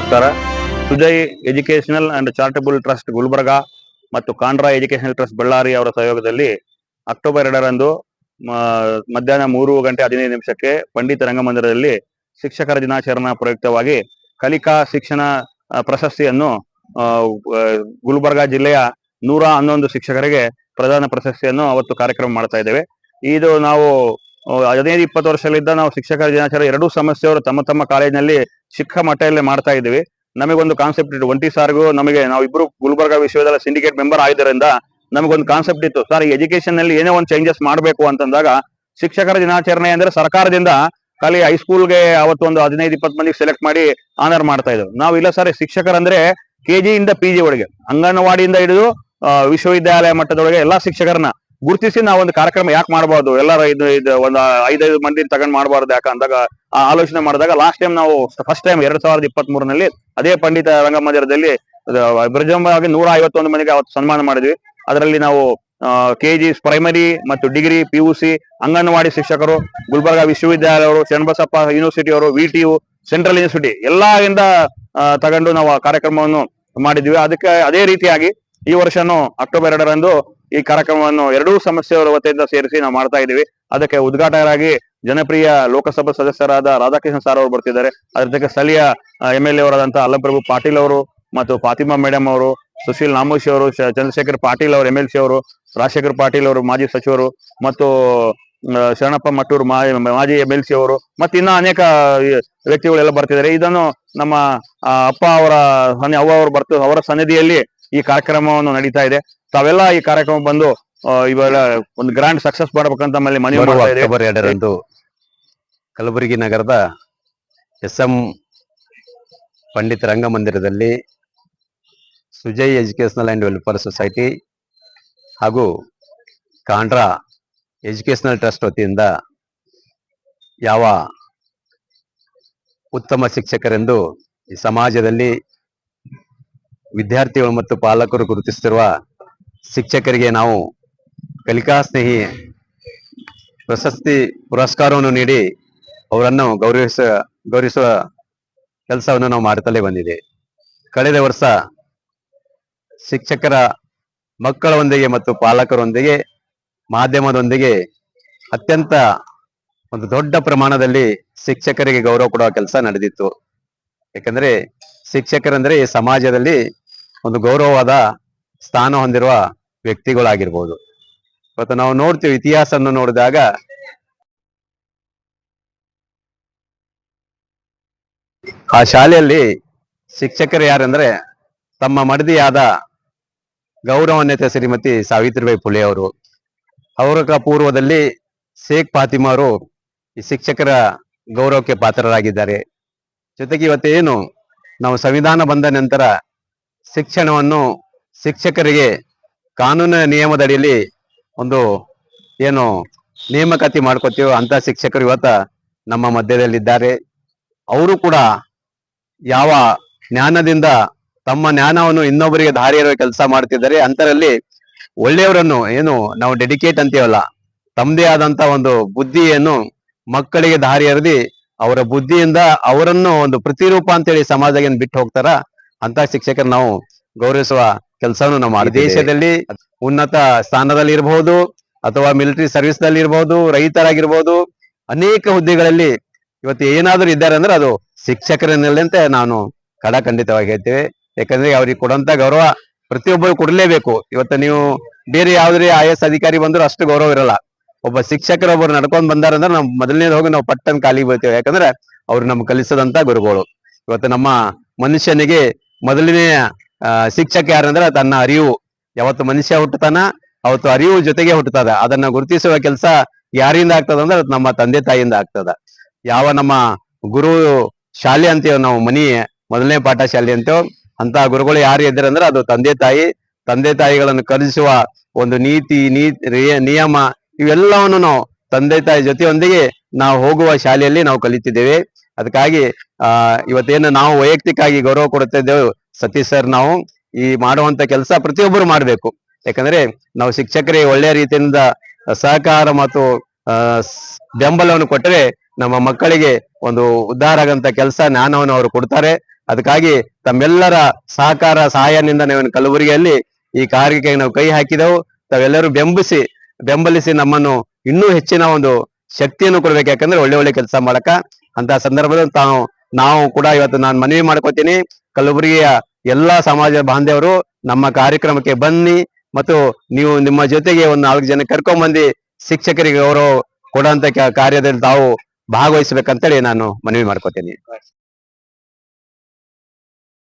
ನಮಸ್ಕಾರ. Sujay educational and charitable trust Gulbarga ಮತ್ತು Kandra educational trust Ballari ಅವರ ಸಹಯೋಗದಲ್ಲಿ ಅಕ್ಟೋಬರ್ 2ರಂದು ಮಧ್ಯಾಹ್ನ 3:15 ಪಂಡಿತ ರಂಗಮಂದಿರದಲ್ಲಿ ಶಿಕ್ಷಕರ ದಿನಾಚರಣಾ ಪ್ರಯುಕ್ತವಾಗಿ ಕಲಿಕಾ ಶಿಕ್ಷಣ ಪ್ರಶಸ್ತಿಯನ್ನು ಗುಲ್ಬರ್ಗಾ ಜಿಲ್ಲೆಯ 111 ಶಿಕ್ಷಕರಿಗೆ ಪ್ರದಾನ ಪ್ರಶಸ್ತಿಯನ್ನು ಅವತ್ತು ಕಾರ್ಯಕ್ರಮ ಮಾಡ್ತಾ ಇದ್ದೇವೆ. ಇದು ನಾವು 15-20 ವರ್ಷಗಳಿಂದ ನಾವು ಶಿಕ್ಷಕರ ದಿನಾಚರಣೆ ಎರಡೂ ಸಮಸ್ಯೆಯವರು ತಮ್ಮ ತಮ್ಮ ಕಾಲೇಜಿನಲ್ಲಿ ಚಿಕ್ಕ ಮಟ್ಟದಲ್ಲಿ ಮಾಡ್ತಾ ಇದ್ದೀವಿ. ನಮಗೊಂದು ಕಾನ್ಸೆಪ್ಟ್ ಇತ್ತು, ಒಂಟಿ ಸಾರ್ಗೂ ನಮಗೆ ನಾವಿಬ್ರು ಗುಲ್ಬರ್ಗಾ ವಿಶ್ವವಿದ್ಯಾಲಯ ಸಿಂಡಿಕೇಟ್ ಮೆಂಬರ್ ಆಗಿದ್ದರಿಂದ ನಮಗೊಂದು ಕಾನ್ಸೆಪ್ಟ್ ಇತ್ತು, ಸರ್ ಈ ಎಜುಕೇಶನ್ ನಲ್ಲಿ ಏನೋ ಒಂದು ಚೇಂಜಸ್ ಮಾಡಬೇಕು ಅಂತಂದಾಗ ಶಿಕ್ಷಕರ ದಿನಾಚರಣೆ ಅಂದ್ರೆ ಸರ್ಕಾರದಿಂದ ಖಾಲಿ ಹೈಸ್ಕೂಲ್ಗೆ ಅವತ್ತು ಒಂದು 15-20 ಮಂದಿಗೆ ಸೆಲೆಕ್ಟ್ ಮಾಡಿ ಆನರ್ ಮಾಡ್ತಾ ಇದ್ರು. ನಾವು ಇಲ್ಲ ಸರ್, ಶಿಕ್ಷಕರಂದ್ರೆ KG ಇಂದ PG ಒಳಗೆ, ಅಂಗನವಾಡಿಯಿಂದ ಹಿಡಿದು ವಿಶ್ವವಿದ್ಯಾಲಯ ಮಟ್ಟದೊಳಗೆ ಎಲ್ಲಾ ಶಿಕ್ಷಕರನ್ನ ಗುರುತಿಸಿ ನಾವು ಒಂದು ಕಾರ್ಯಕ್ರಮ ಯಾಕೆ ಮಾಡಬಾರ್ದು, ಎಲ್ಲರ ಇದು ಒಂದು 5-5 ಮಂದಿ ತಗೊಂಡ್ ಮಾಡಬಾರ್ದು ಯಾಕೆ ಅಂದಾಗ ಆಲೋಚನೆ ಮಾಡಿದಾಗ ಲಾಸ್ಟ್ ಟೈಮ್ ನಾವು ಫಸ್ಟ್ ಟೈಮ್ 2023ನಲ್ಲಿ ಅದೇ ಪಂಡಿತ ರಂಗಮಂದಿರದಲ್ಲಿ ವಿಜೃಂಭಣೆಯಾಗಿ 151 ಮಂದಿಗೆ ಅವತ್ತು ಸನ್ಮಾನ ಮಾಡಿದ್ವಿ. ಅದರಲ್ಲಿ ನಾವು KG ಪ್ರೈಮರಿ ಮತ್ತು ಡಿಗ್ರಿ PUC ಅಂಗನವಾಡಿ ಶಿಕ್ಷಕರು, ಗುಲ್ಬರ್ಗಾ ವಿಶ್ವವಿದ್ಯಾಲಯವರು, ಚನ್ನಬಸಪ್ಪ ಯೂನಿವರ್ಸಿಟಿ ಅವರು, VTU ಸೆಂಟ್ರಲ್ ಯೂನಿವರ್ಸಿಟಿ ಎಲ್ಲಾ ಇಂದ ತಗೊಂಡು ನಾವು ಆ ಕಾರ್ಯಕ್ರಮವನ್ನು ಮಾಡಿದ್ವಿ. ಅದಕ್ಕೆ ಅದೇ ರೀತಿಯಾಗಿ ಈ ವರ್ಷನೂ ಅಕ್ಟೋಬರ್ 2ರಂದು ಈ ಕಾರ್ಯಕ್ರಮವನ್ನು ಎರಡೂ ಸಮಸ್ಯೆಯವರ ವತಿಯಿಂದ ಸೇರಿಸಿ ನಾವು ಮಾಡ್ತಾ ಇದ್ದೀವಿ. ಅದಕ್ಕೆ ಉದ್ಘಾಟಕರಾಗಿ ಜನಪ್ರಿಯ ಲೋಕಸಭಾ ಸದಸ್ಯರಾದ ರಾಧಾಕೃಷ್ಣ ಸಾರ್ ಅವರು ಬರ್ತಿದ್ದಾರೆ. ಅದ್ರ ಜೊತೆ ಸ್ಥಳೀಯ MLA ಅವರಾದಂತಹ ಅಲ್ಲಪ್ರಭು ಪಾಟೀಲ್ ಅವರು ಮತ್ತು ಫಾತಿಮಾ ಮೇಡಮ್ ಅವರು, ಸುಶೀಲ್ ನಾಮೋಶಿ ಅವರು, ಚಂದ್ರಶೇಖರ್ ಪಾಟೀಲ್ ಅವರು MLC ಅವರು, ರಾಜಶೇಖರ್ ಪಾಟೀಲ್ ಅವರು ಮಾಜಿ ಸಚಿವರು ಮತ್ತು ಶರಣಪ್ಪ ಮಟ್ಟೂರ್ ಮಾಜಿ MLC ಅವರು ಮತ್ತು ಇನ್ನ ಅನೇಕ ವ್ಯಕ್ತಿಗಳೆಲ್ಲ ಬರ್ತಿದ್ದಾರೆ. ಇದನ್ನು ನಮ್ಮ ಅಪ್ಪ ಅವರ ಅವ್ವ ಅವರು ಅವರ ಸನ್ನಿಧಿಯಲ್ಲಿ ಈ ಕಾರ್ಯಕ್ರಮವನ್ನು ನಡೀತಾ ಇದೆ. ತಾವೆಲ್ಲ ಈ ಕಾರ್ಯಕ್ರಮ ಬಂದು ಇವೆಲ್ಲ ಒಂದು ಗ್ರ್ಯಾಂಡ್ ಸಕ್ಸಸ್ ಮಾಡಬೇಕಂತ ಮನವಿ ಮಾಡ್ತಾ ಇದ್ದೇವೆ. ಅಕ್ಟೋಬರ್ 2ರಂದು ಕಲಬುರಗಿ ನಗರದ SM ಪಂಡಿತ ರಂಗಮಂದಿರದಲ್ಲಿ Sujay educational and welfare society ಹಾಗೂ ಕಾಂಡ್ರಾ ಎಜುಕೇಶನಲ್ ಟ್ರಸ್ಟ್ ವತಿಯಿಂದ ಯಾವ ಉತ್ತಮ ಶಿಕ್ಷಕರೆಂದು ಈ ಸಮಾಜದಲ್ಲಿ ವಿದ್ಯಾರ್ಥಿಗಳು ಮತ್ತು ಪಾಲಕರು ಗುರುತಿಸುತ್ತಿರುವ ಶಿಕ್ಷಕರಿಗೆ ನಾವು ಕಲಿಕಾ ಸ್ನೇಹಿ ಪ್ರಶಸ್ತಿ ಪುರಸ್ಕಾರವನ್ನು ನೀಡಿ ಅವರನ್ನು ಗೌರವಿಸುವ ಕೆಲಸವನ್ನು ನಾವು ಮಾಡುತ್ತಲೇ ಬಂದಿದೆ. ಕಳೆದ ವರ್ಷ ಶಿಕ್ಷಕರ ಮಕ್ಕಳೊಂದಿಗೆ ಮತ್ತು ಪಾಲಕರೊಂದಿಗೆ ಮಾಧ್ಯಮದೊಂದಿಗೆ ಅತ್ಯಂತ ಒಂದು ದೊಡ್ಡ ಪ್ರಮಾಣದಲ್ಲಿ ಶಿಕ್ಷಕರಿಗೆ ಗೌರವ ಕೊಡುವ ಕೆಲಸ ನಡೆದಿತ್ತು. ಯಾಕಂದ್ರೆ ಶಿಕ್ಷಕರಂದ್ರೆ ಈ ಸಮಾಜದಲ್ಲಿ ಒಂದು ಗೌರವವಾದ ಸ್ಥಾನ ಹೊಂದಿರುವ ವ್ಯಕ್ತಿಗಳಾಗಿರ್ಬೋದು. ಇವತ್ತು ನಾವು ನೋಡ್ತೀವಿ, ಇತಿಹಾಸವನ್ನು ನೋಡಿದಾಗ ಆ ಶಾಲೆಯಲ್ಲಿ ಶಿಕ್ಷಕರು ಯಾರಂದ್ರೆ ತಮ್ಮ ಮಡದಿಯಾದ ಗೌರವಾನ್ವಿತ ಶ್ರೀಮತಿ ಸಾವಿತ್ರಿಬಾಯಿ ಫುಲೆ ಅವರು, ಅವರ ಪೂರ್ವದಲ್ಲಿ ಶೇಖ್ ಫಾತಿಮಾ ಅವರು ಈ ಶಿಕ್ಷಕರ ಗೌರವಕ್ಕೆ ಪಾತ್ರರಾಗಿದ್ದಾರೆ. ಜೊತೆಗೆ ಇವತ್ತೇನು ನಾವು ಸಂವಿಧಾನ ಬಂದ ನಂತರ ಶಿಕ್ಷಣವನ್ನು ಶಿಕ್ಷಕರಿಗೆ ಕಾನೂನಿನ ನಿಯಮದಡಿಯಲ್ಲಿ ಒಂದು ಏನು ನೇಮಕಾತಿ ಮಾಡ್ಕೋತೀವೋ ಅಂತ ಶಿಕ್ಷಕರು ಇವತ್ತ ನಮ್ಮ ಮಧ್ಯದಲ್ಲಿದ್ದಾರೆ. ಅವರು ಕೂಡ ಯಾವ ಜ್ಞಾನದಿಂದ ತಮ್ಮ ಜ್ಞಾನವನ್ನು ಇನ್ನೊಬ್ಬರಿಗೆ ದಾರಿ ಎರೆಯುವ ಕೆಲಸ ಮಾಡ್ತಿದ್ದಾರೆ. ಅಂತರಲ್ಲಿ ಒಳ್ಳೆಯವರನ್ನು ಏನು ನಾವು ಡೆಡಿಕೇಟ್ ಅಂತೀವಲ್ಲ, ತಮ್ಮದೇ ಆದಂತ ಒಂದು ಬುದ್ಧಿಯನ್ನು ಮಕ್ಕಳಿಗೆ ದಾರಿ ಎರೆದಿ ಅವರ ಬುದ್ಧಿಯಿಂದ ಅವರನ್ನು ಒಂದು ಪ್ರತಿರೂಪ ಅಂತೇಳಿ ಸಮಾಜಕ್ಕೆ ಬಿಟ್ಟು ಹೋಗ್ತಾರ ಅಂತ ಶಿಕ್ಷಕರು ನಾವು ಗೌರವಿಸುವ ಕೆಲಸವನ್ನು ನಾವು ಮಾಡಿ ದೇಶದಲ್ಲಿ ಉನ್ನತ ಸ್ಥಾನದಲ್ಲಿ ಇರಬಹುದು ಅಥವಾ ಮಿಲಿಟರಿ ಸರ್ವಿಸ್ ದಲ್ಲಿ ಇರಬಹುದು, ರೈತರಾಗಿರ್ಬೋದು, ಅನೇಕ ಹುದ್ದೆಗಳಲ್ಲಿ ಇವತ್ತು ಏನಾದರೂ ಇದ್ದಾರೆ ಅಂದ್ರೆ ಅದು ಶಿಕ್ಷಕರನ್ನಲ್ಲಿ ಅಂತ ನಾನು ಖಂಡಿತವಾಗಿ ಹೇಳ್ತೇವೆ. ಯಾಕಂದ್ರೆ ಅವ್ರಿಗೆ ಕೊಡುವಂತ ಗೌರವ ಪ್ರತಿಯೊಬ್ಬರು ಕೊಡಲೇಬೇಕು. ಇವತ್ತು ನೀವು ಬೇರೆ ಯಾವುದೇ IAS ಅಧಿಕಾರಿ ಬಂದ್ರು ಅಷ್ಟು ಗೌರವ ಇರಲ್ಲ. ಒಬ್ಬ ಶಿಕ್ಷಕರೊಬ್ಬರು ನಡ್ಕೊಂಡ್ ಬಂದಾರಂದ್ರೆ ನಾವು ಮೊದಲನೇದು ಹೋಗಿ ನಾವು ಪಟ್ಟನ್ ಕಾಲಿಗೆ ಬೀಳ್ತೇವೆ. ಯಾಕಂದ್ರೆ ಅವ್ರು ನಮ್ಗೆ ಕಲಿಸದಂತ ಗುರುಗಳು. ಇವತ್ತು ನಮ್ಮ ಮನುಷ್ಯನಿಗೆ ಮೊದಲನೇ ಶಿಕ್ಷಕ ಯಾರಂದ್ರೆ ತನ್ನ ಅರಿವು. ಯಾವತ್ತು ಮನುಷ್ಯ ಹುಟ್ಟುತ್ತಾನ ಅವತ್ತು ಅರಿವು ಜೊತೆಗೆ ಹುಟ್ಟುತ್ತದ. ಅದನ್ನ ಗುರುತಿಸುವ ಕೆಲಸ ಯಾರಿಂದ ಆಗ್ತದ ಅಂದ್ರೆ ನಮ್ಮ ತಂದೆ ತಾಯಿಯಿಂದ ಆಗ್ತದ. ಯಾವ ನಮ್ಮ ಗುರು ಶಾಲೆ ಅಂತೇವ್ ನಾವು, ಮನಿ ಮೊದಲನೇ ಪಾಠ ಶಾಲೆ ಅಂತೇವ್, ಅಂತ ಗುರುಗಳು ಯಾರು ಇದ್ದಾರೆ ಅಂದ್ರೆ ಅದು ತಂದೆ ತಾಯಿಗಳನ್ನು ಕಲಿಸುವ ಒಂದು ನೀತಿ ನಿಯಮ ಇವೆಲ್ಲವನ್ನು ನಾವು ತಂದೆ ತಾಯಿ ಜೊತೆಯೊಂದಿಗೆ ನಾವು ಹೋಗುವ ಶಾಲೆಯಲ್ಲಿ ನಾವು ಕಲಿತಿದ್ದೇವೆ. ಅದಕ್ಕಾಗಿ ಇವತ್ತೇನು ನಾವು ವೈಯಕ್ತಿಕವಾಗಿ ಗೌರವ ಕೊಡುತ್ತಿದ್ದೇವೆ ಸತೀಶ್ ಸರ್, ನಾವು ಈ ಮಾಡುವಂತ ಕೆಲಸ ಪ್ರತಿಯೊಬ್ಬರು ಮಾಡಬೇಕು. ಯಾಕಂದ್ರೆ ನಾವು ಶಿಕ್ಷಕರಿಗೆ ಒಳ್ಳೆಯ ರೀತಿಯಿಂದ ಸಹಕಾರ ಮತ್ತು ಬೆಂಬಲವನ್ನು ಕೊಟ್ಟರೆ ನಮ್ಮ ಮಕ್ಕಳಿಗೆ ಒಂದು ಉದ್ಧಾರ ಆಗಂತ ಕೆಲಸ ಜ್ಞಾನವನ್ನು ಅವರು ಕೊಡ್ತಾರೆ. ಅದಕ್ಕಾಗಿ ತಮ್ಮೆಲ್ಲರ ಸಹಕಾರ ಸಹಾಯದಿಂದ ನಾವು ಕಲಬುರಗಿಯಲ್ಲಿ ಈ ಕಾರ್ಯಕ್ಕೆ ನಾವು ಕೈ ಹಾಕಿದೆವು. ತಾವೆಲ್ಲರೂ ಬೆಂಬಲಿಸಿ ನಮ್ಮನ್ನು ಇನ್ನೂ ಹೆಚ್ಚಿನ ಒಂದು ಶಕ್ತಿಯನ್ನು ಕೊಡ್ಬೇಕು. ಯಾಕಂದ್ರೆ ಒಳ್ಳೆ ಒಳ್ಳೆ ಕೆಲಸ ಮಾಡಕ ಅಂತ ಸಂದರ್ಭದಲ್ಲಿ ನಾವು ಕೂಡ ಇವತ್ತು ನಾನು ಮನವಿ ಮಾಡ್ಕೋತೀನಿ, ಕಲಬುರಗಿಯ ಎಲ್ಲಾ ಸಮಾಜ ಬಾಂಧವರು ನಮ್ಮ ಕಾರ್ಯಕ್ರಮಕ್ಕೆ ಬನ್ನಿ ಮತ್ತು ನೀವು ನಿಮ್ಮ ಜೊತೆಗೆ ಒಂದು 4 ಜನ ಕರ್ಕೊಂಡ್ ಬಂದು ಶಿಕ್ಷಕರಿಗೆ ಗೌರವ ಕೊಡುವಂತ ಕಾರ್ಯದಲ್ಲಿ ತಾವು ಭಾಗವಹಿಸ್ಬೇಕಂತೇಳಿ ನಾನು ಮನವಿ ಮಾಡ್ಕೋತೀನಿ.